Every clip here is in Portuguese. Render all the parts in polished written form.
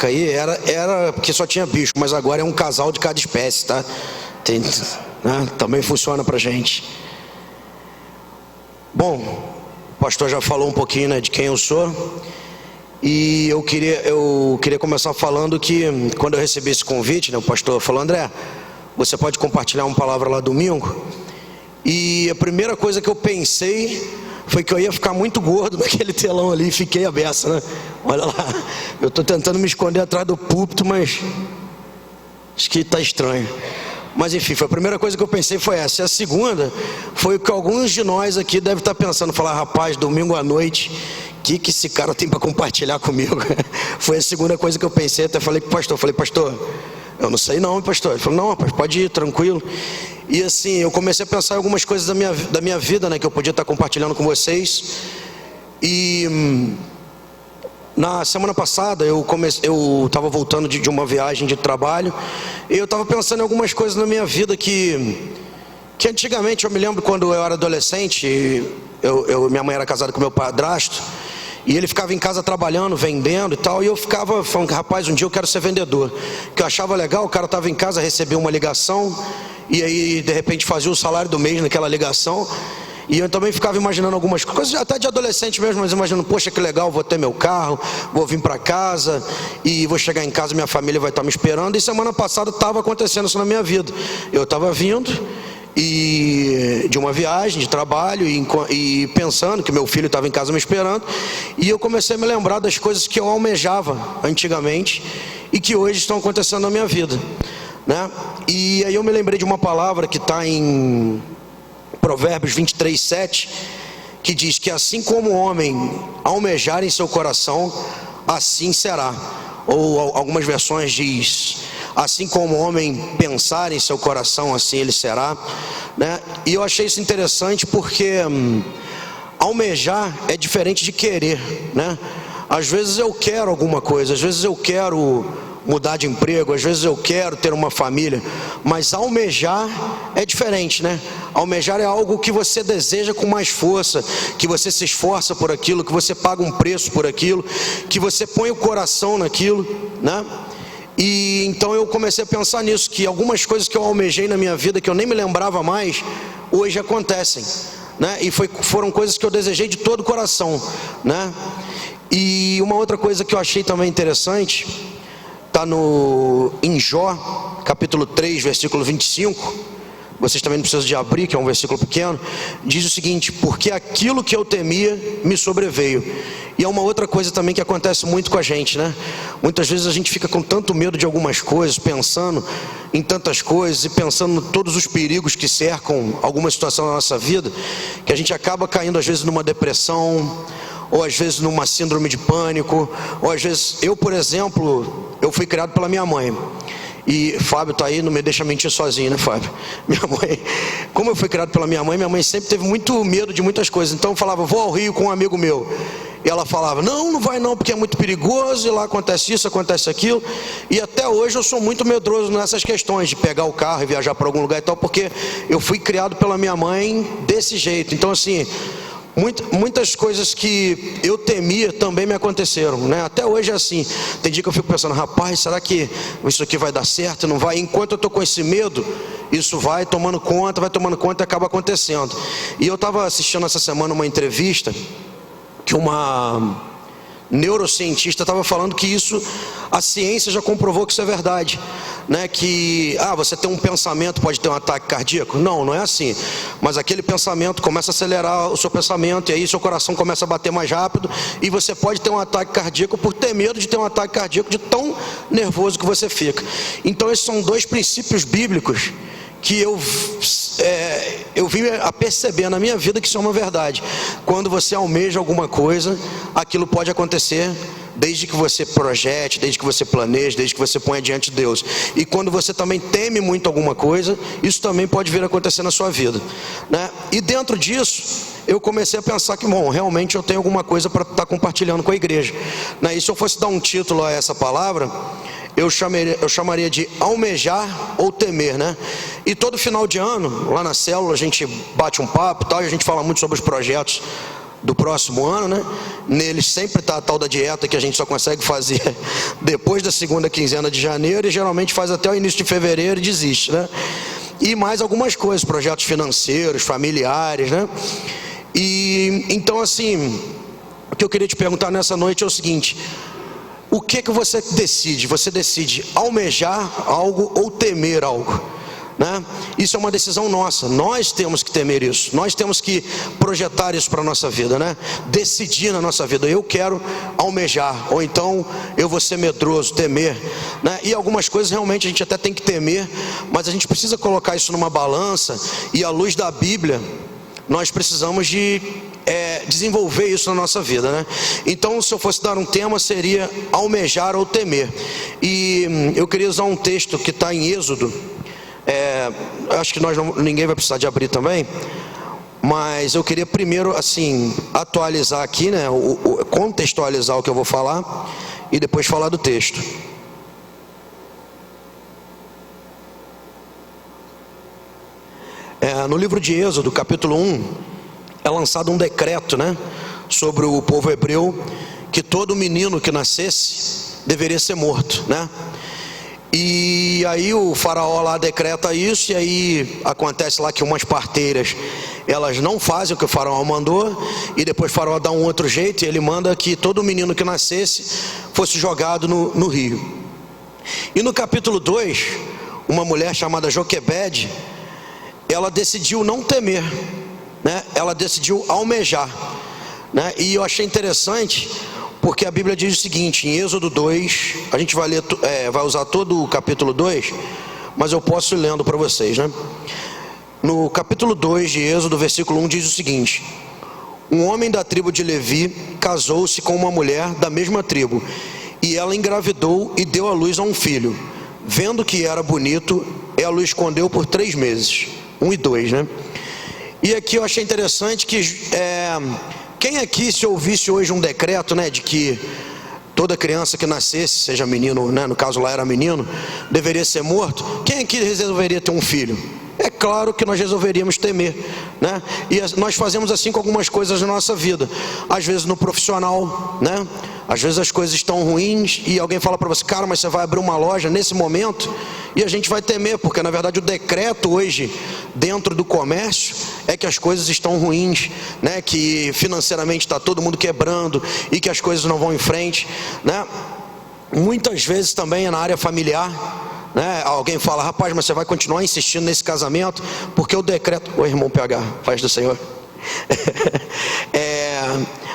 vaca aí era porque só tinha bicho, mas agora é um casal de cada espécie, tá? Né? Também funciona pra gente. Bom, o pastor já falou um pouquinho, né, de quem eu sou. E eu queria começar falando que quando eu recebi esse convite, né, o pastor falou: André, você pode compartilhar uma palavra lá domingo? E a primeira coisa que eu pensei foi que eu ia ficar muito gordo naquele telão ali, e fiquei a beça, né? Olha lá, eu estou tentando me esconder atrás do púlpito, mas acho que está estranho. Mas enfim, a primeira coisa que eu pensei foi essa. E a segunda foi o que alguns de nós aqui devem estar pensando, falar: rapaz, domingo à noite, o que esse cara tem para compartilhar comigo? Foi a segunda coisa que eu pensei. Até falei com o pastor, pastor, eu não sei não, pastor. Ele falou: não, rapaz, pode ir, tranquilo. E assim, eu comecei a pensar em algumas coisas da minha vida, né, que eu podia estar compartilhando com vocês. E na semana passada eu estava voltando de uma viagem de trabalho, e eu estava pensando em algumas coisas na minha vida que antigamente, eu me lembro quando eu era adolescente, minha mãe era casada com meu padrasto, e ele ficava em casa trabalhando, vendendo e tal, e eu ficava falando: rapaz, um dia eu quero ser vendedor. Que eu achava legal, o cara estava em casa, recebia uma ligação, e aí de repente fazia o salário do mês naquela ligação. E eu também ficava imaginando algumas coisas, até de adolescente mesmo, mas imaginando: poxa, que legal, vou ter meu carro, vou vir para casa, e vou chegar em casa, minha família vai estar me esperando. E semana passada estava acontecendo isso na minha vida. Eu estava vindo de uma viagem de trabalho, e pensando que meu filho estava em casa me esperando, e eu comecei a me lembrar das coisas que eu almejava antigamente e que hoje estão acontecendo na minha vida, né? E aí eu me lembrei de uma palavra que está em Provérbios 23:7, que diz que assim como o homem almejar em seu coração, assim será. Ou algumas versões diz: assim como o homem pensar em seu coração, assim ele será, né? E eu achei isso interessante porque almejar é diferente de querer, né? Às vezes eu quero alguma coisa, às vezes eu quero mudar de emprego, às vezes eu quero ter uma família, mas almejar é diferente, né? Almejar é algo que você deseja com mais força, que você se esforça por aquilo, que você paga um preço por aquilo, que você põe o coração naquilo, né? E então eu comecei a pensar nisso, que algumas coisas que eu almejei na minha vida, que eu nem me lembrava mais, hoje acontecem, né? E foram coisas que eu desejei de todo o coração, né? E uma outra coisa que eu achei também interessante está em Jó, capítulo 3, versículo 25. Vocês também não precisam de abrir, que é um versículo pequeno. Diz o seguinte: porque aquilo que eu temia me sobreveio. E é uma outra coisa também que acontece muito com a gente, né? Muitas vezes a gente fica com tanto medo de algumas coisas, pensando em tantas coisas, e pensando em todos os perigos que cercam alguma situação na nossa vida, que a gente acaba caindo às vezes numa depressão, ou às vezes numa síndrome de pânico, ou às vezes, eu, por exemplo, eu fui criado pela minha mãe. E Fábio tá aí, não me deixa mentir sozinho, né, Fábio? Minha mãe, como eu fui criado pela minha mãe sempre teve muito medo de muitas coisas. Então eu falava: vou ao Rio com um amigo meu. E ela falava: não vai não, porque é muito perigoso, e lá acontece isso, acontece aquilo. E até hoje eu sou muito medroso nessas questões de pegar o carro e viajar para algum lugar e tal, porque eu fui criado pela minha mãe desse jeito. Então assim, muitas coisas que eu temia também me aconteceram, né? Até hoje é assim. Tem dia que eu fico pensando: rapaz, será que isso aqui vai dar certo? Não vai? Enquanto eu estou com esse medo, isso vai tomando conta e acaba acontecendo. E eu estava assistindo essa semana uma entrevista que uma neurocientista estava falando que isso, a ciência já comprovou que isso é verdade, né? Que você tem um pensamento, pode ter um ataque cardíaco. Não é assim. Mas aquele pensamento começa a acelerar o seu pensamento, e aí seu coração começa a bater mais rápido, e você pode ter um ataque cardíaco por ter medo de ter um ataque cardíaco, de tão nervoso que você fica. Então esses são dois princípios bíblicos que eu vim a perceber na minha vida que isso é uma verdade. Quando você almeja alguma coisa, aquilo pode acontecer, desde que você projete, desde que você planeje, desde que você ponha diante de Deus. E quando você também teme muito alguma coisa, isso também pode vir a acontecer na sua vida, né? E dentro disso, eu comecei a pensar que, bom, realmente eu tenho alguma coisa para estar compartilhando com a igreja, né? E se eu fosse dar um título a essa palavra, eu chamaria de almejar ou temer, né? E todo final de ano, lá na célula, a gente bate um papo e tal, e a gente fala muito sobre os projetos do próximo ano, né? Neles sempre está a tal da dieta que a gente só consegue fazer depois da segunda quinzena de janeiro e geralmente faz até o início de fevereiro e desiste, né? E mais algumas coisas, projetos financeiros, familiares, né? E então, assim, o que eu queria te perguntar nessa noite é o seguinte: o que que você decide? Você decide almejar algo ou temer algo, né? Isso é uma decisão nossa. Nós temos que temer isso. Nós temos que projetar isso para a nossa vida, né? Decidir na nossa vida: eu quero almejar, ou então eu vou ser medroso, temer, né? E algumas coisas realmente a gente até tem que temer, mas a gente precisa colocar isso numa balança, e à luz da Bíblia nós precisamos de desenvolver isso na nossa vida, né? Então, se eu fosse dar um tema, seria almejar ou temer. E eu queria usar um texto que está em Êxodo. Acho que ninguém vai precisar de abrir também, mas eu queria primeiro, assim, atualizar aqui, né? Contextualizar o que eu vou falar e depois falar do texto. No livro de Êxodo, capítulo 1, é lançado um decreto, né, sobre o povo hebreu, que todo menino que nascesse deveria ser morto, né? E aí o faraó lá decreta isso, e aí acontece lá que umas parteiras, elas não fazem o que o faraó mandou, e depois o faraó dá um outro jeito, e ele manda que todo menino que nascesse fosse jogado no rio. E no capítulo 2, uma mulher chamada Joquebede, ela decidiu não temer, né? Ela decidiu almejar, né? E eu achei interessante, porque a Bíblia diz o seguinte, em Êxodo 2, a gente vai ler, vai usar todo o capítulo 2, mas eu posso ir lendo para vocês, né? No capítulo 2 de Êxodo, versículo 1, diz o seguinte: um homem da tribo de Levi casou-se com uma mulher da mesma tribo, e ela engravidou e deu à luz a um filho. Vendo que era bonito, ela o escondeu por 3 meses. 1 e 2, né? E aqui eu achei interessante que quem aqui, se ouvisse hoje um decreto, né, de que toda criança que nascesse, seja menino, né, no caso lá era menino, deveria ser morto, quem aqui resolveria ter um filho? É claro que nós resolveríamos temer, né? E nós fazemos assim com algumas coisas na nossa vida. Às vezes no profissional, né? Às vezes as coisas estão ruins e alguém fala para você: cara, mas você vai abrir uma loja nesse momento? E a gente vai temer, porque na verdade o decreto hoje dentro do comércio é que as coisas estão ruins, né? Que financeiramente está todo mundo quebrando e que as coisas não vão em frente, né? Muitas vezes também é na área familiar, né? Alguém fala: rapaz, mas você vai continuar insistindo nesse casamento porque o decreto... Oi, irmão PH, paz do Senhor.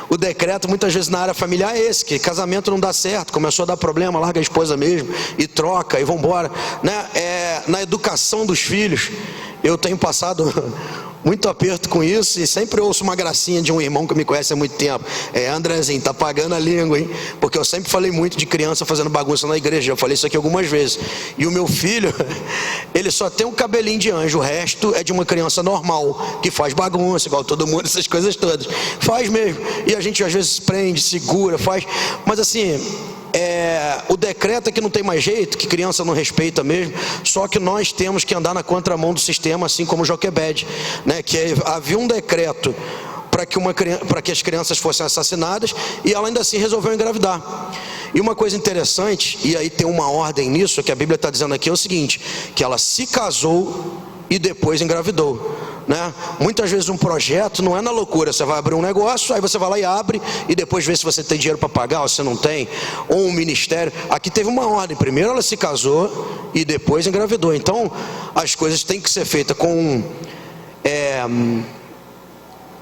O decreto muitas vezes na área familiar é esse, que casamento não dá certo, começou a dar problema, larga a esposa mesmo e troca e vambora, né? Na educação dos filhos, eu tenho passado muito aperto com isso, e sempre ouço uma gracinha de um irmão que me conhece há muito tempo: Andrezinho, tá pagando a língua, hein? Porque eu sempre falei muito de criança fazendo bagunça na igreja, eu falei isso aqui algumas vezes. E o meu filho, ele só tem um cabelinho de anjo, o resto é de uma criança normal, que faz bagunça, igual todo mundo, essas coisas todas. Faz mesmo. E a gente às vezes prende, segura, faz. Mas assim, o decreto é que não tem mais jeito, que criança não respeita mesmo. Só que nós temos que andar na contramão do sistema, assim como Joquebede, né? Que havia um decreto para que as crianças fossem assassinadas, e ela ainda assim resolveu engravidar. E uma coisa interessante, e aí tem uma ordem nisso, que a Bíblia está dizendo aqui, é o seguinte: que ela se casou e depois engravidou, né? Muitas vezes um projeto não é na loucura, você vai abrir um negócio, aí você vai lá e abre, e depois vê se você tem dinheiro para pagar ou se não tem, ou um ministério. Aqui teve uma ordem: primeiro ela se casou e depois engravidou. Então as coisas têm que ser feitas com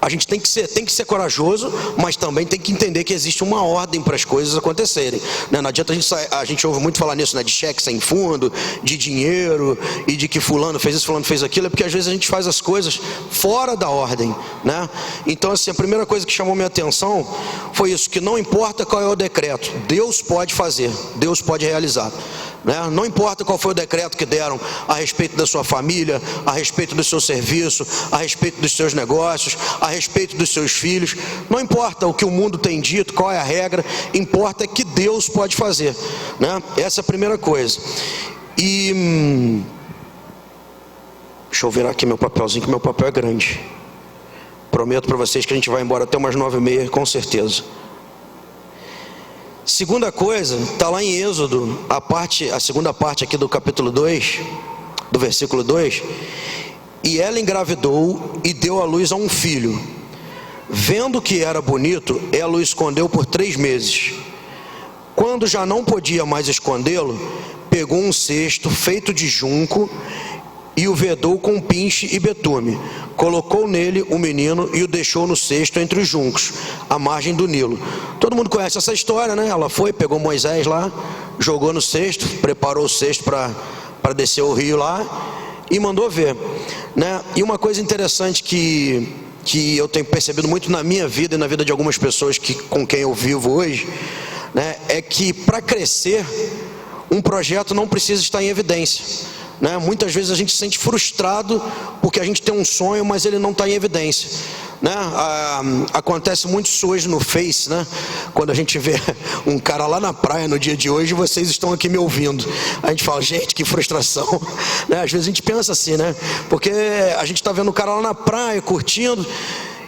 a gente tem que ser corajoso, mas também tem que entender que existe uma ordem para as coisas acontecerem, né? Não adianta a gente ouve muito falar nisso, né? De cheque sem fundo, de dinheiro, e de que fulano fez isso, fulano fez aquilo. É porque às vezes a gente faz as coisas fora da ordem, né? Então assim, a primeira coisa que chamou minha atenção foi isso: que não importa qual é o decreto, Deus pode fazer, Deus pode realizar, né? Não importa qual foi o decreto que deram a respeito da sua família, a respeito do seu serviço, a respeito dos seus negócios, a respeito dos seus filhos. Não importa o que o mundo tem dito, qual é a regra, importa que Deus pode fazer, né? Essa é a primeira coisa. E deixa eu virar aqui meu papelzinho, que meu papel é grande. Prometo para vocês que a gente vai embora até umas 9h30, com certeza. Segunda coisa, está lá em Êxodo, a segunda parte aqui do capítulo 2, do versículo 2. E ela engravidou e deu à luz a um filho. Vendo que era bonito, ela o escondeu por 3 meses. Quando já não podia mais escondê-lo, pegou um cesto feito de junco e o vedou com pinche e betume. Colocou nele o menino e o deixou no cesto entre os juncos, à margem do Nilo. Todo mundo conhece essa história, né? Ela foi, pegou Moisés lá, jogou no cesto, preparou o cesto para descer o rio lá e mandou ver, né? E uma coisa interessante que eu tenho percebido muito na minha vida e na vida de algumas pessoas com quem eu vivo hoje, né? É que para crescer, um projeto não precisa estar em evidência, né? Muitas vezes a gente se sente frustrado porque a gente tem um sonho, mas ele não está em evidência, né? Acontece muito isso hoje no Face, né? Quando a gente vê um cara lá na praia no dia de hoje, vocês estão aqui me ouvindo, a gente fala, gente, que frustração, né? Às vezes a gente pensa assim, né? Porque a gente está vendo o cara lá na praia curtindo,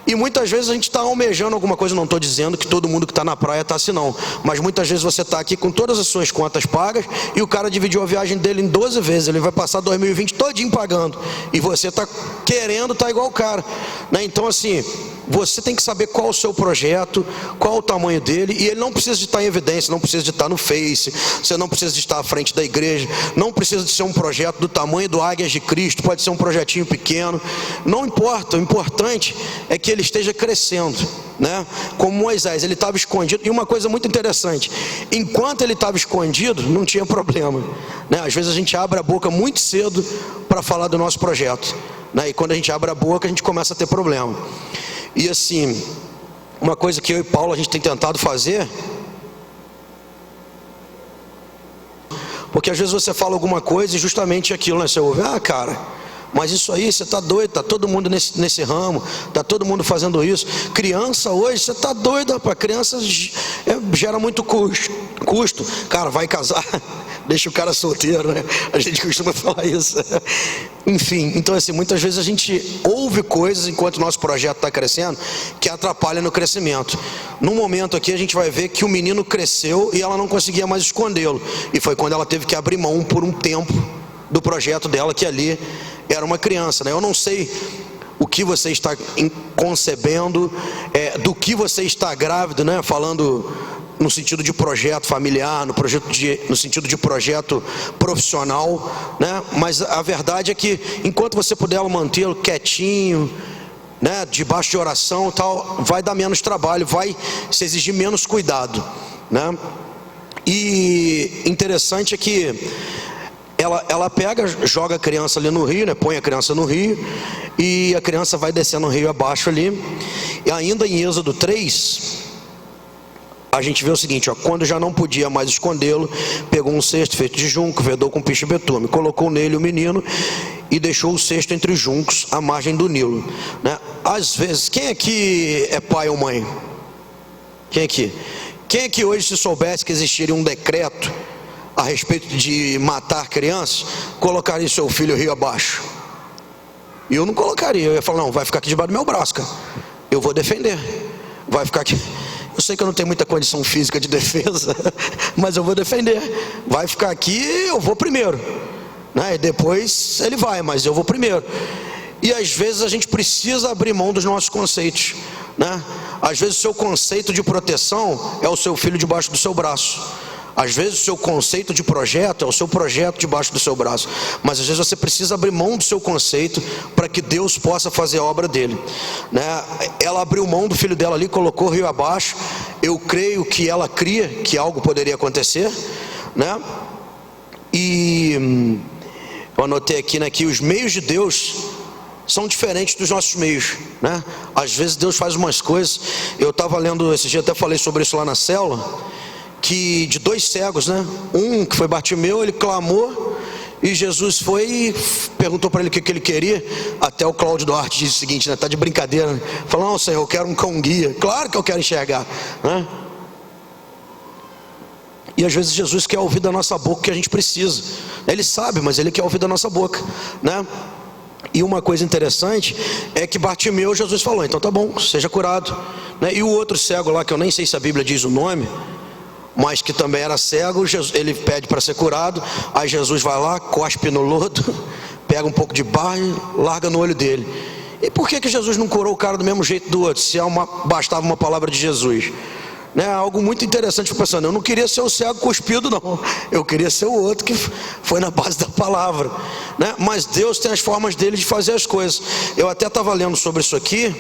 e muitas vezes a gente está almejando alguma coisa. Não estou dizendo que todo mundo que está na praia está assim não, mas muitas vezes você está aqui com todas as suas contas pagas e o cara dividiu a viagem dele em 12 vezes, ele vai passar 2020 todinho pagando, e você está querendo estar igual o cara, né? Então assim, você tem que saber qual o seu projeto, qual o tamanho dele, e ele não precisa de estar em evidência, não precisa de estar no Face, você não precisa de estar à frente da igreja, não precisa de ser um projeto do tamanho do Águias de Cristo, pode ser um projetinho pequeno, não importa, o importante é que ele esteja crescendo, né? Como Moisés, ele estava escondido, e uma coisa muito interessante, enquanto ele estava escondido, não tinha problema, né? Às vezes a gente abre a boca muito cedo para falar do nosso projeto, né? E quando a gente abre a boca, a gente começa a ter problema. E assim, uma coisa que eu e Paulo a gente tem tentado fazer, porque às vezes você fala alguma coisa e justamente aquilo, né? Você ouve, cara, mas isso aí, você está doido, está todo mundo nesse ramo, está todo mundo fazendo isso. Criança hoje, você está doido, rapaz, criança gera muito custo. Cara, vai casar, deixa o cara solteiro, né? A gente costuma falar isso. Enfim, então assim, muitas vezes a gente ouve coisas enquanto o nosso projeto está crescendo, que atrapalha no crescimento. Num momento aqui a gente vai ver que o menino cresceu e ela não conseguia mais escondê-lo, e foi quando ela teve que abrir mão por um tempo do projeto dela, que ali era uma criança, né? Eu não sei o que você está concebendo, do que você está grávido, né? Falando no sentido de projeto familiar, no sentido de projeto profissional, né? Mas a verdade é que enquanto você puder mantê-lo quietinho, né, debaixo de oração e tal, vai dar menos trabalho, vai se exigir menos cuidado, né? E interessante é que ela pega, joga a criança ali no rio, né? Põe a criança no rio, e a criança vai descendo o rio abaixo ali. E ainda em Êxodo 3, a gente vê o seguinte, ó: quando já não podia mais escondê-lo, pegou um cesto feito de junco, vedou com piche e betume, colocou nele o menino e deixou o cesto entre os juncos, à margem do Nilo, né? Às vezes, quem aqui é pai ou mãe? Quem aqui hoje, se soubesse que existiria um decreto a respeito de matar crianças, colocaria seu filho rio abaixo? E eu não colocaria, eu ia falar, não, vai ficar aqui debaixo do meu braço, cara, eu vou defender, vai ficar aqui. Eu sei que eu não tenho muita condição física de defesa, mas eu vou defender, vai ficar aqui, eu vou primeiro, né? E depois ele vai, mas eu vou primeiro. E às vezes a gente precisa abrir mão dos nossos conceitos, né? Às vezes o seu conceito de proteção é o seu filho debaixo do seu braço. Às vezes o seu conceito de projeto é o seu projeto debaixo do seu braço. Mas às vezes você precisa abrir mão do seu conceito para que Deus possa fazer a obra dele, né? Ela abriu mão do filho dela ali, colocou rio abaixo. Eu creio que ela cria que algo poderia acontecer, né? E eu anotei aqui, né, que os meios de Deus são diferentes dos nossos meios, né? Às vezes Deus faz umas coisas. Eu estava lendo esse dia, até falei sobre isso lá na célula, que de 2 cegos, né? Um que foi Bartimeu, ele clamou e Jesus foi e perguntou para ele o que ele queria. Até o Cláudio Duarte diz o seguinte, né? Tá de brincadeira, né? Falou, não, Senhor, eu quero um cão guia. Claro que eu quero enxergar, né? E às vezes Jesus quer ouvir da nossa boca o que a gente precisa. Ele sabe, mas ele quer ouvir da nossa boca, né? E uma coisa interessante é que Bartimeu, Jesus falou, então tá bom, seja curado, né? E o outro cego lá, que eu nem sei se a Bíblia diz o nome, mas que também era cego, ele pede para ser curado. Aí Jesus vai lá, cospe no lodo, pega um pouco de barro e larga no olho dele. E por que Jesus não curou o cara do mesmo jeito do outro, se bastava uma palavra de Jesus? Né? Algo muito interessante, pensando, eu não queria ser o cego cuspido não, eu queria ser o outro que foi na base da palavra, né? Mas Deus tem as formas dele de fazer as coisas. Eu até estava lendo sobre isso aqui,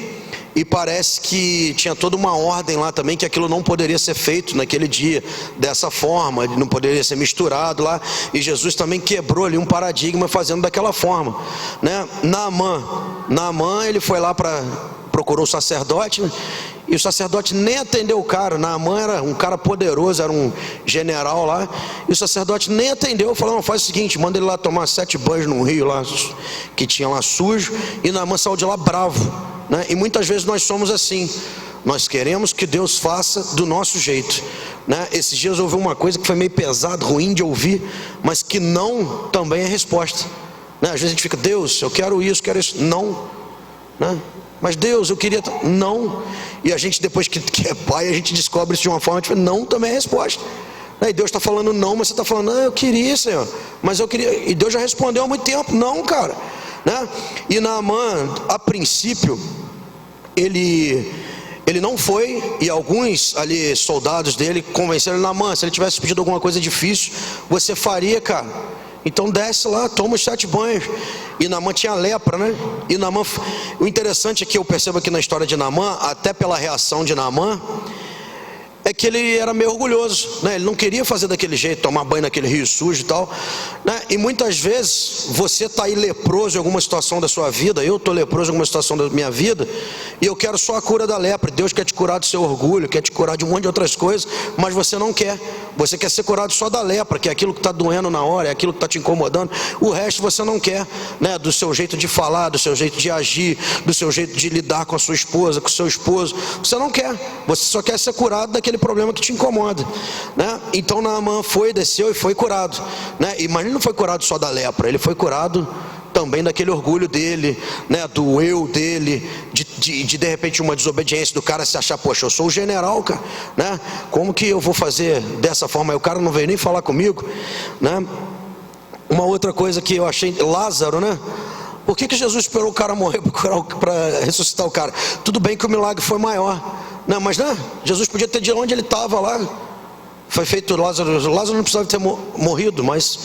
e parece que tinha toda uma ordem lá também, que aquilo não poderia ser feito naquele dia, dessa forma, não poderia ser misturado lá, e Jesus também quebrou ali um paradigma fazendo daquela forma, né? Naamã, ele foi lá procurou o sacerdote, né? E o sacerdote nem atendeu o cara. Naamã era um cara poderoso, era um general lá, e o sacerdote nem atendeu, falou, não, faz o seguinte, manda ele lá tomar 7 banhos num rio lá, que tinha lá sujo, e Naamã saiu de lá bravo, né? E muitas vezes nós somos assim, nós queremos que Deus faça do nosso jeito, né? Esses dias eu ouvi uma coisa que foi meio pesado, ruim de ouvir, mas que não também é resposta, né? Às vezes a gente fica, Deus, eu quero isso, não, né? Mas Deus, eu queria, não. E a gente, depois que é pai, a gente descobre isso de uma forma, tipo, não também é resposta. E Deus está falando não, mas você está falando, não, eu queria, Senhor, mas eu queria, e Deus já respondeu há muito tempo, não, cara, né? E Naamã, a princípio, ele não foi, e alguns ali, soldados dele, convenceram ele, Naamã, se ele tivesse pedido alguma coisa difícil, você faria, cara. Então desce lá, toma os 7 banhos. E Naamã tinha lepra, né? E Naamã, o interessante é que eu percebo aqui na história de Naamã, até pela reação de Naamã, é que ele era meio orgulhoso, né? Ele não queria fazer daquele jeito, tomar banho naquele rio sujo e tal, né? E muitas vezes você está aí leproso em alguma situação da sua vida, eu estou leproso em alguma situação da minha vida, e eu quero só a cura da lepra. Deus quer te curar do seu orgulho, quer te curar de um monte de outras coisas, mas você não quer. Você quer ser curado só da lepra, que é aquilo que está doendo na hora, é aquilo que está te incomodando. O resto você não quer, né? Do seu jeito de falar, do seu jeito de agir, do seu jeito de lidar com a sua esposa, com o seu esposo, você não quer. Você só quer ser curado daquele problema que te incomoda, né? Então Naamã desceu e foi curado, né? Mas ele não foi curado só da lepra, ele foi curado também daquele orgulho dele, né? Do eu dele, de repente uma desobediência do cara se achar, poxa, eu sou o general, cara, né? Como que eu vou fazer dessa forma? Aí o cara não veio nem falar comigo, né? Uma outra coisa que eu achei, Lázaro, né? Por que Jesus esperou o cara morrer para ressuscitar o cara? Tudo bem que o milagre foi maior, não, mas né? Jesus podia ter de onde ele estava lá. Foi feito Lázaro não precisava ter morrido, mas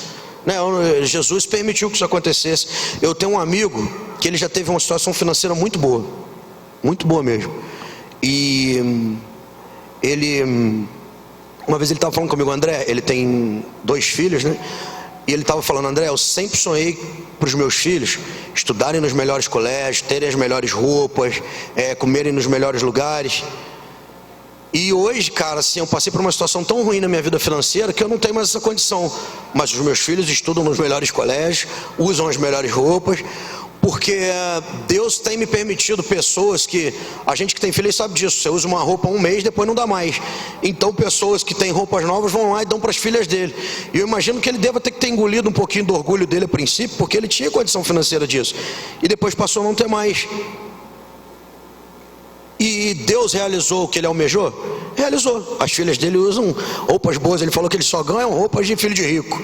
né, Jesus permitiu que isso acontecesse. Eu tenho um amigo que ele já teve uma situação financeira muito boa mesmo. E ele, uma vez ele estava falando comigo, André, ele tem 2 filhos, né? E ele estava falando, André, eu sempre sonhei para os meus filhos estudarem nos melhores colégios, terem as melhores roupas, comerem nos melhores lugares. E hoje, cara, assim, eu passei por uma situação tão ruim na minha vida financeira que eu não tenho mais essa condição. Mas os meus filhos estudam nos melhores colégios, usam as melhores roupas, porque Deus tem me permitido pessoas que, a gente que tem filho sabe disso, você usa uma roupa um mês, depois não dá mais. Então pessoas que têm roupas novas vão lá e dão para as filhas dele. E eu imagino que ele deva ter que ter engolido um pouquinho do orgulho dele a princípio, porque ele tinha condição financeira disso. E depois passou a não ter mais. E Deus realizou o que ele almejou? Realizou. As filhas dele usam roupas boas, ele falou que eles só ganham roupas de filho de rico.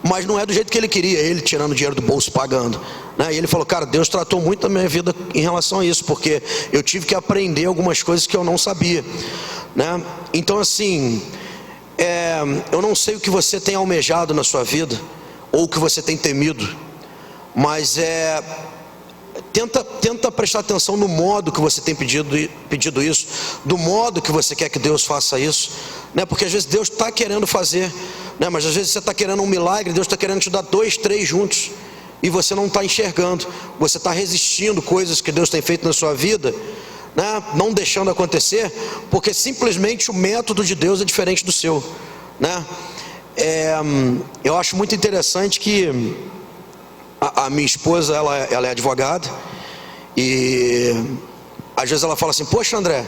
Mas não é do jeito que ele queria, ele tirando dinheiro do bolso, pagando, né? E ele falou, cara, Deus tratou muito a minha vida em relação a isso, porque eu tive que aprender algumas coisas que eu não sabia, né? Então assim, eu não sei o que você tem almejado na sua vida, ou o que você tem temido, mas tenta prestar atenção no modo que você tem pedido isso, do modo que você quer que Deus faça isso, né? Porque às vezes Deus está querendo fazer, né? Mas às vezes você está querendo um milagre, Deus está querendo te dar 2, 3 juntos, e você não está enxergando, você está resistindo coisas que Deus tem feito na sua vida, né? Não deixando acontecer, porque simplesmente o método de Deus é diferente do seu, né? Eu acho muito interessante que a minha esposa, ela é advogada, e às vezes ela fala assim, poxa André,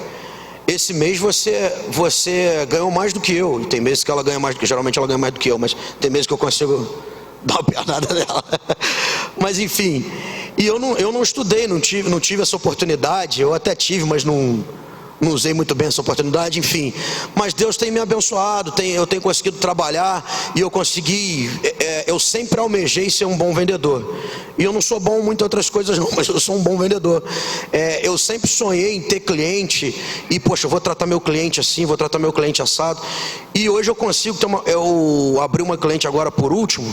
esse mês você ganhou mais do que eu. E tem meses que ela ganha mais, geralmente ela ganha mais do que eu, mas tem meses que eu consigo dar uma pernada nela. Mas enfim, E eu não estudei, não tive essa oportunidade. Eu até tive, mas não usei muito bem essa oportunidade, enfim. Mas Deus tem me abençoado, eu tenho conseguido trabalhar, e eu consegui, eu sempre almejei ser um bom vendedor. E eu não sou bom em muitas outras coisas não, mas eu sou um bom vendedor. Eu sempre sonhei em ter cliente, e poxa, eu vou tratar meu cliente assim, vou tratar meu cliente assado. E hoje eu consigo ter eu abri uma cliente agora por último,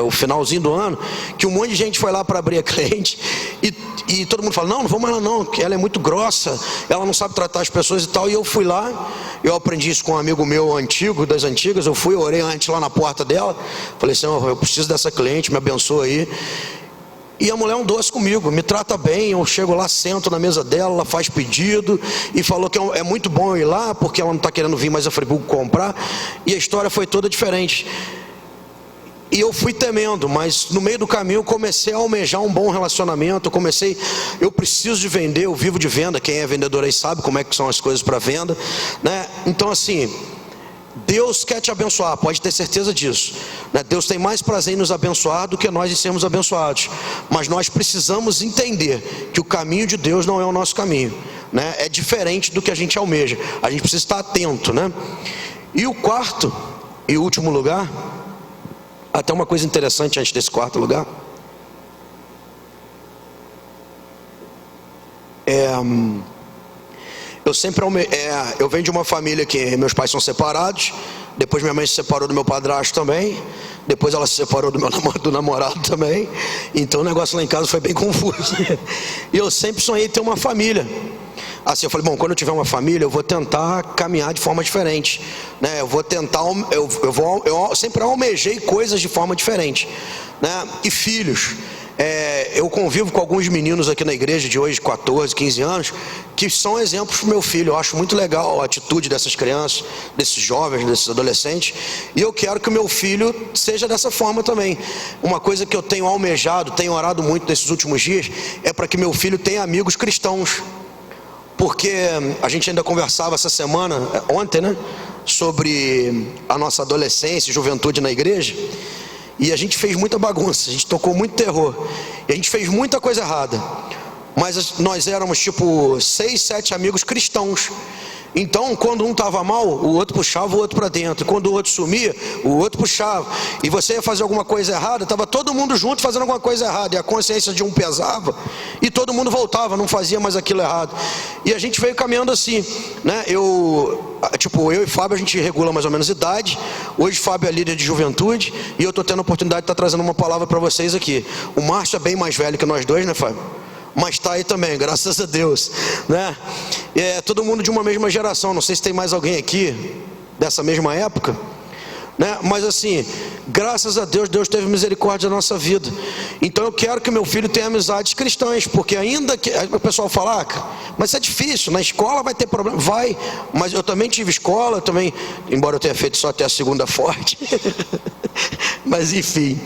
o finalzinho do ano, que um monte de gente foi lá para abrir a cliente, e todo mundo fala, não vamos lá não, que ela é muito grossa, ela não sabe tratar as pessoas e tal. E eu fui lá, eu aprendi isso com um amigo meu antigo, das antigas. Eu orei antes lá na porta dela, falei, Senhor, eu preciso dessa cliente, me abençoa aí. E a mulher é um doce comigo, me trata bem. Eu chego lá, sento na mesa dela, ela faz pedido, e falou que é muito bom eu ir lá, porque ela não está querendo vir mais a Friburgo comprar. E a história foi toda diferente. E eu fui temendo, mas no meio do caminho eu comecei a almejar um bom relacionamento. Eu preciso de vender, eu vivo de venda. Quem é vendedor aí sabe como é que são as coisas para venda, né? Então assim, Deus quer te abençoar, pode ter certeza disso, né? Deus tem mais prazer em nos abençoar do que nós em sermos abençoados. Mas nós precisamos entender que o caminho de Deus não é o nosso caminho, né? É diferente do que a gente almeja. A gente precisa estar atento, né? E o quarto e último lugar, até uma coisa interessante antes desse quarto lugar, eu venho de uma família que meus pais são separados. Depois minha mãe se separou do meu padrasto também. Depois ela se separou do namorado também. Então o negócio lá em casa foi bem confuso. E eu sempre sonhei ter uma família. Assim, eu falei, bom, quando eu tiver uma família, eu vou tentar caminhar de forma diferente, né? Eu vou tentar, eu sempre almejei coisas de forma diferente, né? E filhos, eu convivo com alguns meninos aqui na igreja de hoje, 14, 15 anos, que são exemplos para o meu filho. Eu acho muito legal a atitude dessas crianças, desses jovens, desses adolescentes, e eu quero que o meu filho seja dessa forma também. Uma coisa que eu tenho almejado, tenho orado muito nesses últimos dias, é para que meu filho tenha amigos cristãos. Porque a gente ainda conversava essa semana, ontem, né, sobre a nossa adolescência e juventude na igreja. E a gente fez muita bagunça, a gente tocou muito terror, e a gente fez muita coisa errada. Mas nós éramos tipo 6, 7 amigos cristãos. Então quando um estava mal, o outro puxava o outro para dentro. Quando o outro sumia, o outro puxava. E você ia fazer alguma coisa errada, estava todo mundo junto fazendo alguma coisa errada, e a consciência de um pesava, e todo mundo voltava, não fazia mais aquilo errado. E a gente veio caminhando assim, né? Eu e Fábio, a gente regula mais ou menos idade. Hoje Fábio é líder de juventude, e eu estou tendo a oportunidade de estar trazendo uma palavra para vocês aqui. O Márcio é bem mais velho que nós dois, né, Fábio? Mas está aí também, graças a Deus, né? Todo mundo de uma mesma geração. Não sei se tem mais alguém aqui dessa mesma época, né? Mas assim, graças a Deus, Deus teve misericórdia da nossa vida. Então eu quero que meu filho tenha amizades cristãs, porque ainda que o pessoal fala, mas isso é difícil, na escola vai ter problema. Vai, mas eu também tive escola, embora eu tenha feito só até a segunda forte. Mas enfim,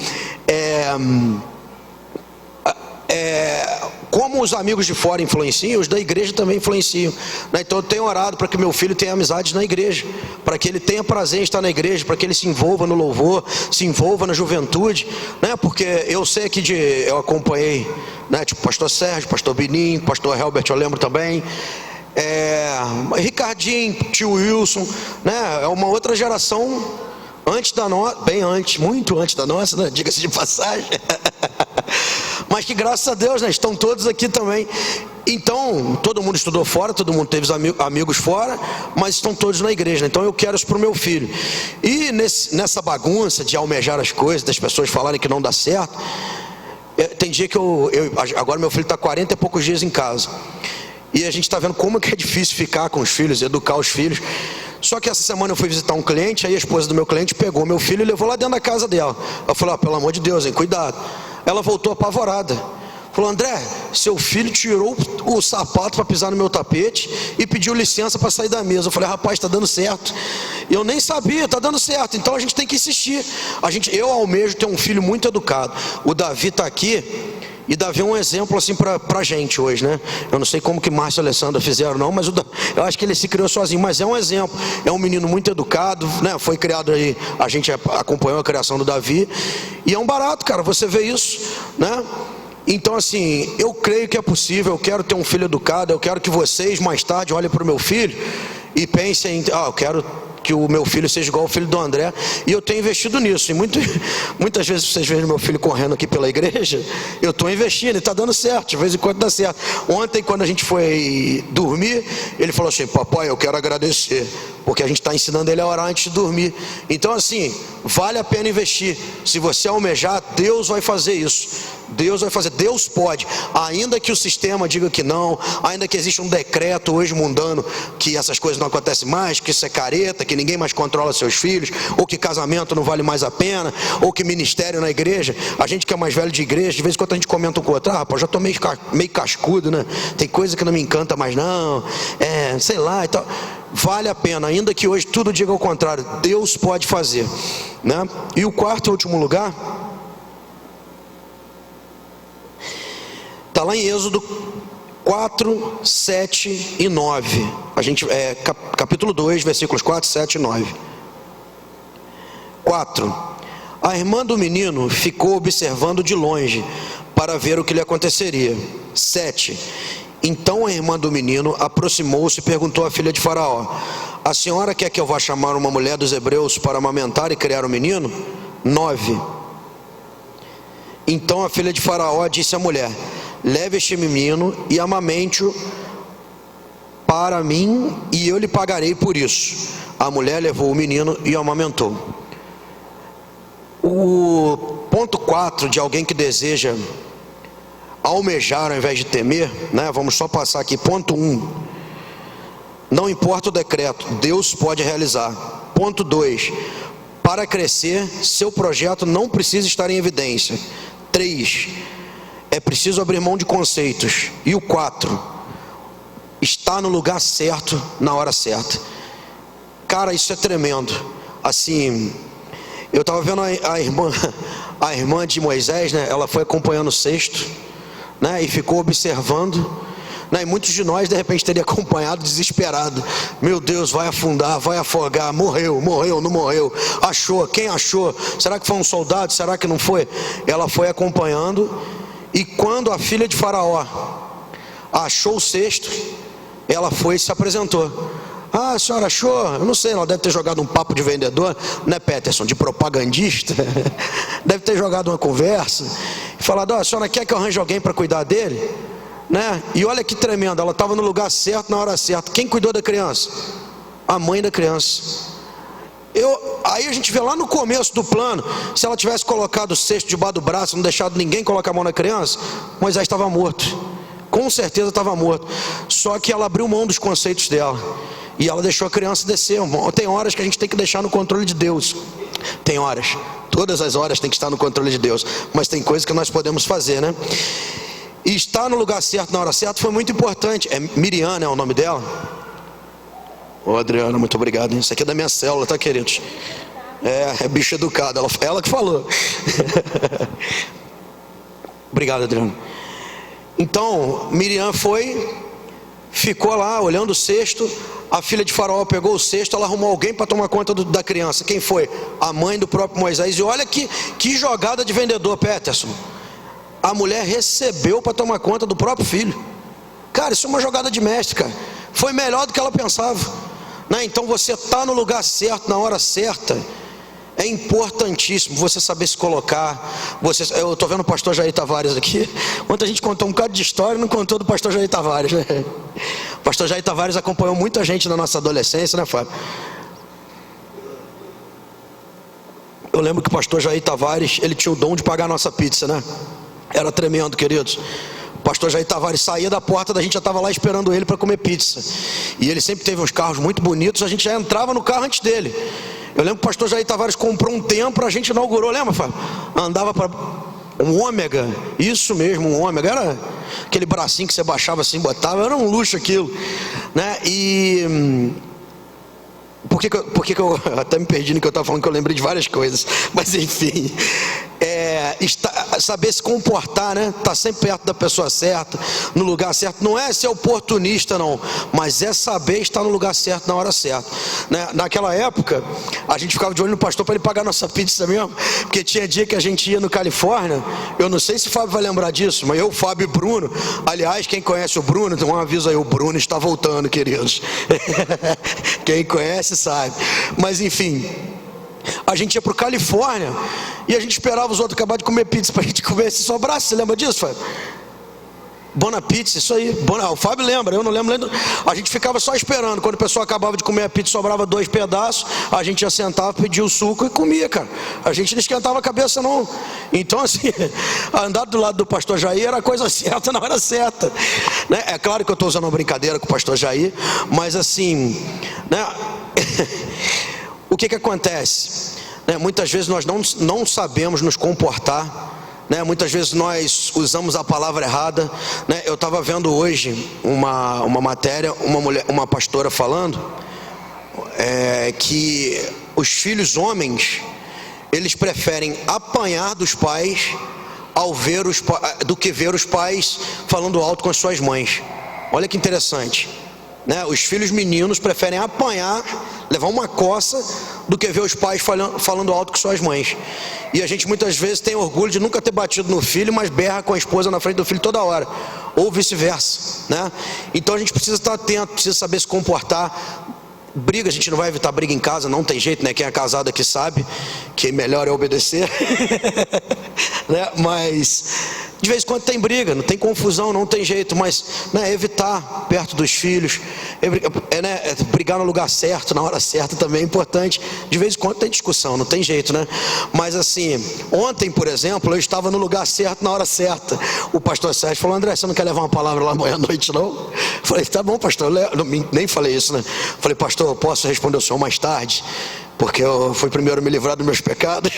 como os amigos de fora influenciam, os da igreja também influenciam, né? Então eu tenho orado para que meu filho tenha amizades na igreja, para que ele tenha prazer em estar na igreja, para que ele se envolva no louvor, se envolva na juventude, né? Porque eu sei que eu acompanhei, né? Tipo pastor Sérgio, pastor Bininho, pastor Helbert, eu lembro também, Ricardinho, tio Wilson, né? É uma outra geração antes da nossa, bem antes, muito antes da nossa, né? Diga-se de passagem. Mas que graças a Deus, né, estão todos aqui também. Então, todo mundo estudou fora, todo mundo teve amigos fora, mas estão todos na igreja, né? Então eu quero isso para o meu filho. E nessa bagunça de almejar as coisas, das pessoas falarem que não dá certo, tem dia que agora meu filho está 40 e poucos dias em casa, e a gente está vendo como que é difícil ficar com os filhos, educar os filhos. Só que essa semana eu fui visitar um cliente, aí a esposa do meu cliente pegou meu filho e levou lá dentro da casa dela. Eu falei, pelo amor de Deus, hein, cuidado. Ela voltou apavorada. Falou, André, seu filho tirou o sapato para pisar no meu tapete e pediu licença para sair da mesa. Eu falei, rapaz, está dando certo. Eu nem sabia, está dando certo. Então a gente tem que insistir. Eu almejo ter um filho muito educado. O Davi está aqui, e Davi é um exemplo assim pra gente hoje, né? Eu não sei como que Márcio e Alessandra fizeram não, mas eu acho que ele se criou sozinho, mas é um exemplo. É um menino muito educado, né? Foi criado aí, a gente acompanhou a criação do Davi, e é um barato, cara, você vê isso, né? Então assim, eu creio que é possível. Eu quero ter um filho educado. Eu quero que vocês mais tarde olhem para o meu filho e pensem, eu quero que o meu filho seja igual ao filho do André. E eu tenho investido nisso. E muitas vezes vocês veem meu filho correndo aqui pela igreja, eu estou investindo e está dando certo. De vez em quando dá certo. Ontem, quando a gente foi dormir, ele falou assim: papai, eu quero agradecer, porque a gente está ensinando ele a orar antes de dormir. Então assim, vale a pena investir. Se você almejar, Deus vai fazer isso. Deus vai fazer, Deus pode, ainda que o sistema diga que não, ainda que exista um decreto hoje mundano que essas coisas não acontecem mais, que isso é careta, que ninguém mais controla seus filhos, ou que casamento não vale mais a pena, ou que ministério na igreja, a gente que é mais velho de igreja, de vez em quando a gente comenta um com o outro: rapaz, já tô meio cascudo, né? Tem coisa que não me encanta mais não, sei lá e tal. Vale a pena, ainda que hoje tudo diga o contrário, Deus pode fazer, né? E o quarto e último lugar está lá em Êxodo 4, 7 e 9. Capítulo 2, versículos 4, 7 e 9. 4. A irmã do menino ficou observando de longe para ver o que lhe aconteceria. 7. Então a irmã do menino aproximou-se e perguntou à filha de Faraó: a senhora quer que eu vá chamar uma mulher dos hebreus para amamentar e criar o menino? 9. Então a filha de Faraó disse à mulher: leve este menino e amamente-o para mim, e eu lhe pagarei por isso. A mulher levou o menino e o amamentou. O ponto 4 de alguém que deseja almejar ao invés de temer, né? Vamos só passar aqui. Ponto 1: não importa o decreto, Deus pode realizar. Ponto 2: para crescer, seu projeto não precisa estar em evidência. 3: é preciso abrir mão de conceitos. E o 4: está no lugar certo, na hora certa. Cara, isso é tremendo. Assim, eu estava vendo a irmã de Moisés, né? Ela foi acompanhando o cesto, né? E ficou observando, né? E muitos de nós de repente teria acompanhado desesperado: meu Deus, vai afundar, vai afogar, morreu, não morreu, achou, quem achou? Será que foi um soldado? Será que não foi? Ela foi acompanhando. E quando a filha de Faraó achou o cesto, ela foi e se apresentou: ah, a senhora achou? Eu não sei, ela deve ter jogado um papo de vendedor, né, Peterson, de propagandista. Deve ter jogado uma conversa e falado: a senhora quer que eu arranje alguém para cuidar dele? Né? E olha que tremendo, ela estava no lugar certo, na hora certa. Quem cuidou da criança? A mãe da criança. Aí a gente vê lá no começo do plano, se ela tivesse colocado o cesto debaixo do braço, não deixado ninguém colocar a mão na criança, Moisés estava morto, com certeza estava morto. Só que ela abriu mão dos conceitos dela e ela deixou a criança descer. Tem horas que a gente tem que deixar no controle de Deus. Tem horas, todas as horas tem que estar no controle de Deus, mas tem coisas que nós podemos fazer, né? E estar no lugar certo, na hora certa, foi muito importante. Miriam, né, o nome dela? Ô Adriana, muito obrigado. Isso aqui é da minha célula, tá, queridos? É bicho educado, ela que falou. Obrigado, Adriana. Então, Miriam ficou lá olhando o cesto. A filha de Faraó pegou o cesto, ela arrumou alguém para tomar conta da criança. Quem foi? A mãe do próprio Moisés. E olha que jogada de vendedor, Peterson. A mulher recebeu para tomar conta do próprio filho. Cara, isso é uma jogada de mestre, cara. Foi melhor do que ela pensava, né? Então você está no lugar certo, na hora certa. É importantíssimo você saber se colocar. Eu estou vendo o pastor Jair Tavares aqui. Ontem a gente contou um bocado de história, não contou do pastor Jair Tavares, né? O pastor Jair Tavares acompanhou muita gente na nossa adolescência, né, Fábio? Eu lembro que o pastor Jair Tavares, ele tinha o dom de pagar a nossa pizza, né? Era tremendo, queridos. O pastor Jair Tavares saía da porta, a gente já estava lá esperando ele para comer pizza. E ele sempre teve uns carros muito bonitos, a gente já entrava no carro antes dele. Eu lembro que o pastor Jair Tavares comprou um Tempra, a gente inaugurou, lembra, Fábio? Andava para um Ômega, isso mesmo, um Ômega, era aquele bracinho que você baixava assim, botava, era um luxo aquilo, né? E por que eu até me perdi no que eu estava falando, que eu lembrei de várias coisas, mas enfim, saber se comportar, né? Tá sempre perto da pessoa certa, no lugar certo. Não é ser oportunista, não, mas é saber estar no lugar certo na hora certa, né? Naquela época a gente ficava de olho no pastor para ele pagar nossa pizza mesmo, porque tinha dia que a gente ia no Califórnia. Eu não sei se o Fábio vai lembrar disso, mas eu, Fábio e Bruno, aliás, quem conhece o Bruno, então um aviso aí, o Bruno está voltando, queridos. Quem conhece sabe. Mas enfim, a gente ia pro Califórnia e a gente esperava os outros acabar de comer pizza pra gente comer se sobrasse. Você lembra disso, Fábio? Bona pizza, isso aí. O Fábio lembra, eu não lembro. A gente ficava só esperando. Quando a pessoa acabava de comer a pizza, sobrava 2 pedaços, a gente ia sentar, pedia o suco e comia, cara. A gente não esquentava a cabeça, não. Então, assim, andar do lado do pastor Jair era a coisa certa na hora certa, né? É claro que eu estou usando uma brincadeira com o pastor Jair, mas assim, né? O que acontece? Né? Muitas vezes nós não sabemos nos comportar, né? Muitas vezes nós usamos a palavra errada, né? Eu estava vendo hoje uma matéria, uma pastora falando que os filhos homens, eles preferem apanhar dos pais do que ver os pais falando alto com as suas mães. Olha que interessante, né? Os filhos meninos preferem apanhar, levar uma coça, do que ver os pais falando alto com suas mães. E a gente muitas vezes tem orgulho de nunca ter batido no filho, mas berra com a esposa na frente do filho toda hora, ou vice-versa, né? Então a gente precisa estar atento, precisa saber se comportar. Briga, a gente não vai evitar briga em casa, não tem jeito, né? Quem é casado aqui sabe que melhor é obedecer. Né? Mas de vez em quando tem briga, não tem confusão, não tem jeito, mas, né, evitar perto dos filhos, brigar no lugar certo, na hora certa também é importante. De vez em quando tem discussão, não tem jeito, né? Mas assim, ontem, por exemplo, eu estava no lugar certo, na hora certa. O pastor Sérgio falou: André, você não quer levar uma palavra lá amanhã à noite, não? Eu falei: tá bom, pastor. Nem falei isso, né? Eu falei: pastor, eu posso responder o senhor mais tarde? Porque eu fui primeiro me livrar dos meus pecados.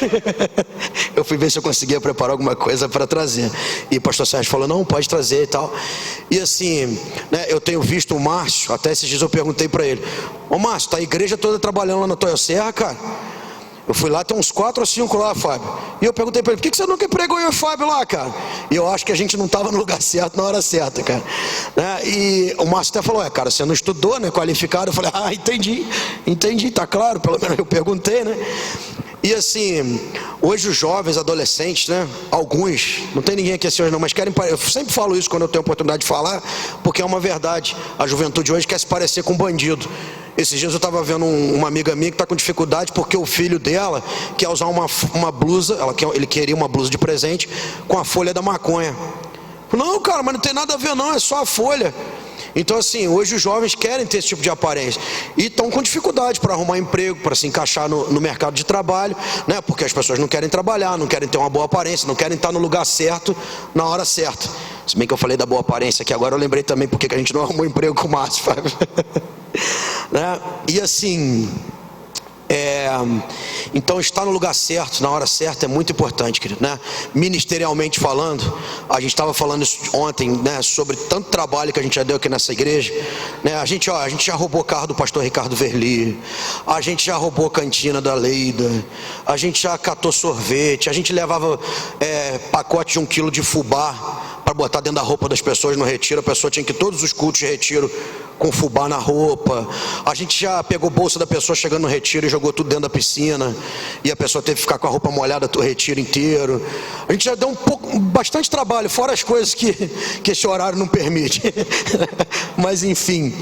Eu fui ver se eu conseguia preparar alguma coisa para trazer. E o pastor Sérgio falou: não, pode trazer e tal. E assim, né, eu tenho visto o Márcio, até esses dias eu perguntei para ele: ô Márcio, tá a igreja toda trabalhando lá na Toyo Serra, cara? Eu fui lá, tem uns 4 ou 5 lá, Fábio. E eu perguntei para ele: por que você nunca pregou eu e o Fábio lá, cara? E eu acho que a gente não estava no lugar certo, na hora certa, cara, né? E o Márcio até falou: cara, você não estudou, né? Qualificado. Eu falei: entendi, tá claro, pelo menos eu perguntei, né? E assim, hoje os jovens, adolescentes, né? Alguns, não tem ninguém aqui assim hoje não, mas querem, eu sempre falo isso quando eu tenho oportunidade de falar, porque é uma verdade. A juventude hoje quer se parecer com um bandido. Esses dias eu estava vendo uma amiga minha que está com dificuldade porque o filho dela quer usar uma blusa, ele queria uma blusa de presente com a folha da maconha. Não, cara, mas não tem nada a ver não, é só a folha. Então assim, hoje os jovens querem ter esse tipo de aparência e estão com dificuldade para arrumar emprego, para se encaixar no mercado de trabalho, né? Porque as pessoas não querem trabalhar, não querem ter uma boa aparência, não querem estar no lugar certo, na hora certa. Se bem que eu falei da boa aparência aqui agora, eu lembrei também porque que a gente não arrumou emprego com o Márcio, né? E assim, então estar no lugar certo, na hora certa é muito importante, querido, né? Ministerialmente falando, a gente estava falando isso ontem, né? Sobre tanto trabalho que a gente já deu aqui nessa igreja, né? A gente já roubou carro do pastor Ricardo Verli, a gente já roubou cantina da Leida, a gente já catou sorvete, a gente levava pacote de 1 quilo de fubá para botar dentro da roupa das pessoas no retiro. A pessoa tinha que ir todos os cultos de retiro com fubá na roupa. A gente já pegou bolsa da pessoa chegando no retiro e jogou tudo dentro da piscina, e a pessoa teve que ficar com a roupa molhada o retiro inteiro. A gente já deu bastante trabalho, fora as coisas que esse horário não permite. Mas enfim,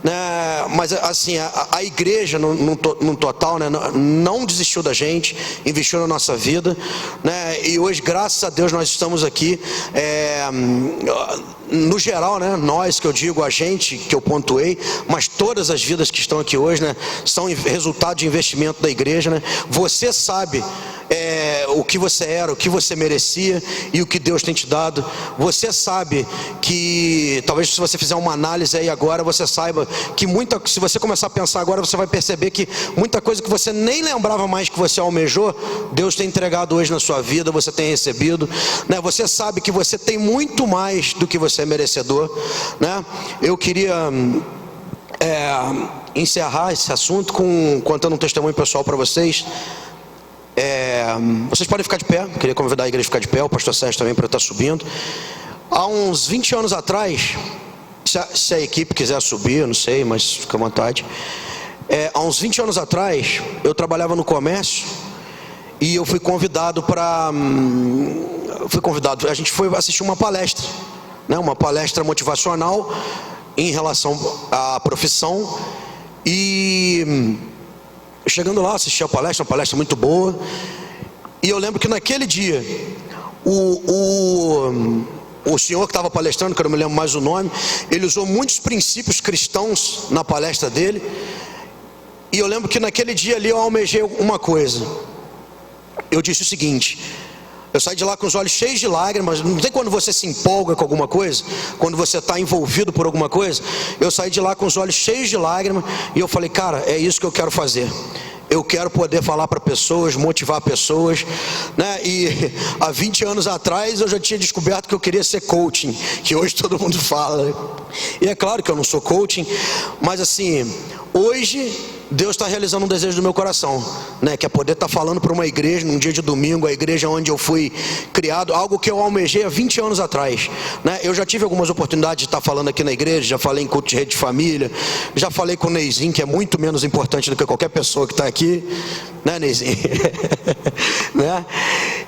né? Mas assim, a igreja no total, né, não desistiu da gente, investiu na nossa vida, né? E hoje, graças a Deus, nós estamos aqui, no geral, né, nós, que eu digo, a gente, que eu pontuei, mas todas as vidas que estão aqui hoje, né, são resultado de investimento da igreja, né? Você sabe o que você era, o que você merecia e o que Deus tem te dado. Você sabe que, talvez se você fizer uma análise aí agora, você saiba que se você começar a pensar agora, você vai perceber que muita coisa que você nem lembrava mais que você almejou, Deus tem entregado hoje na sua vida, você tem recebido, né? Você sabe que você tem muito mais do que você é merecedor, né? Eu queria encerrar esse assunto contando um testemunho pessoal para vocês. Vocês podem ficar de pé, queria convidar a igreja a ficar de pé, o pastor Sérgio também para estar subindo. Há uns 20 anos atrás, se a equipe quiser subir, eu não sei, mas fica à vontade. Há uns 20 anos atrás, eu trabalhava no comércio e eu fui convidado a gente foi assistir uma palestra, né? Uma palestra motivacional em relação à profissão. E chegando lá, assisti a palestra, uma palestra muito boa. E eu lembro que naquele dia, o senhor que estava palestrando, que eu não me lembro mais o nome, ele usou muitos princípios cristãos na palestra dele. E eu lembro que naquele dia ali eu almejei uma coisa. Eu disse o seguinte: eu saí de lá com os olhos cheios de lágrimas. Não tem quando você se empolga com alguma coisa, quando você está envolvido por alguma coisa? Eu saí de lá com os olhos cheios de lágrimas e eu falei, cara, é isso que eu quero fazer. Eu quero poder falar para pessoas, motivar pessoas, né? E há 20 anos atrás eu já tinha descoberto que eu queria ser coaching, que hoje todo mundo fala. E é claro que eu não sou coaching, mas assim, hoje Deus está realizando um desejo do meu coração, né? Que é poder estar falando para uma igreja num dia de domingo, a igreja onde eu fui criado, algo que eu almejei há 20 anos atrás, né? Eu já tive algumas oportunidades de estar falando aqui na igreja, já falei em culto de rede de família, já falei com o Neizinho, que é muito menos importante do que qualquer pessoa que está aqui, né, Neizinho? Né?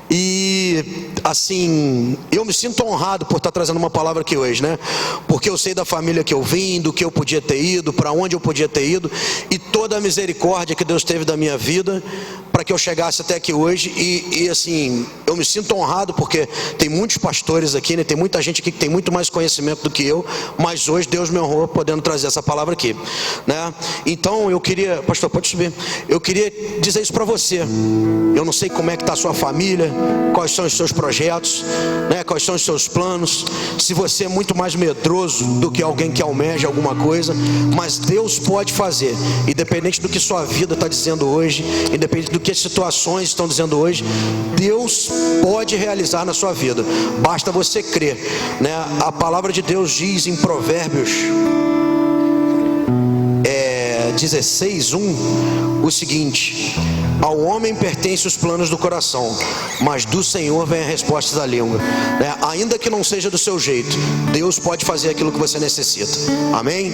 E assim, eu me sinto honrado por estar trazendo uma palavra aqui hoje, né? Porque eu sei da família que eu vim, do que eu podia ter ido, para onde eu podia ter ido, e toda a misericórdia que Deus teve da minha vida para que eu chegasse até aqui hoje. E assim, eu me sinto honrado porque tem muitos pastores aqui, né? Tem muita gente aqui que tem muito mais conhecimento do que eu, mas hoje Deus me honrou podendo trazer essa palavra aqui, né? Então eu queria, pastor, pode subir. Eu queria dizer isso para você. Eu não sei como é que está a sua família, quais são os seus projetos, né? Quais são os seus planos, se você é muito mais medroso do que alguém que almeja alguma coisa, mas Deus pode fazer, independente do que sua vida está dizendo hoje, independente do que as situações estão dizendo hoje, Deus pode realizar na sua vida, basta você crer, né? A palavra de Deus diz em Provérbios 16:1 o seguinte: ao homem pertencem os planos do coração, mas do Senhor vem a resposta da língua, né? Ainda que não seja do seu jeito, Deus pode fazer aquilo que você necessita. Amém?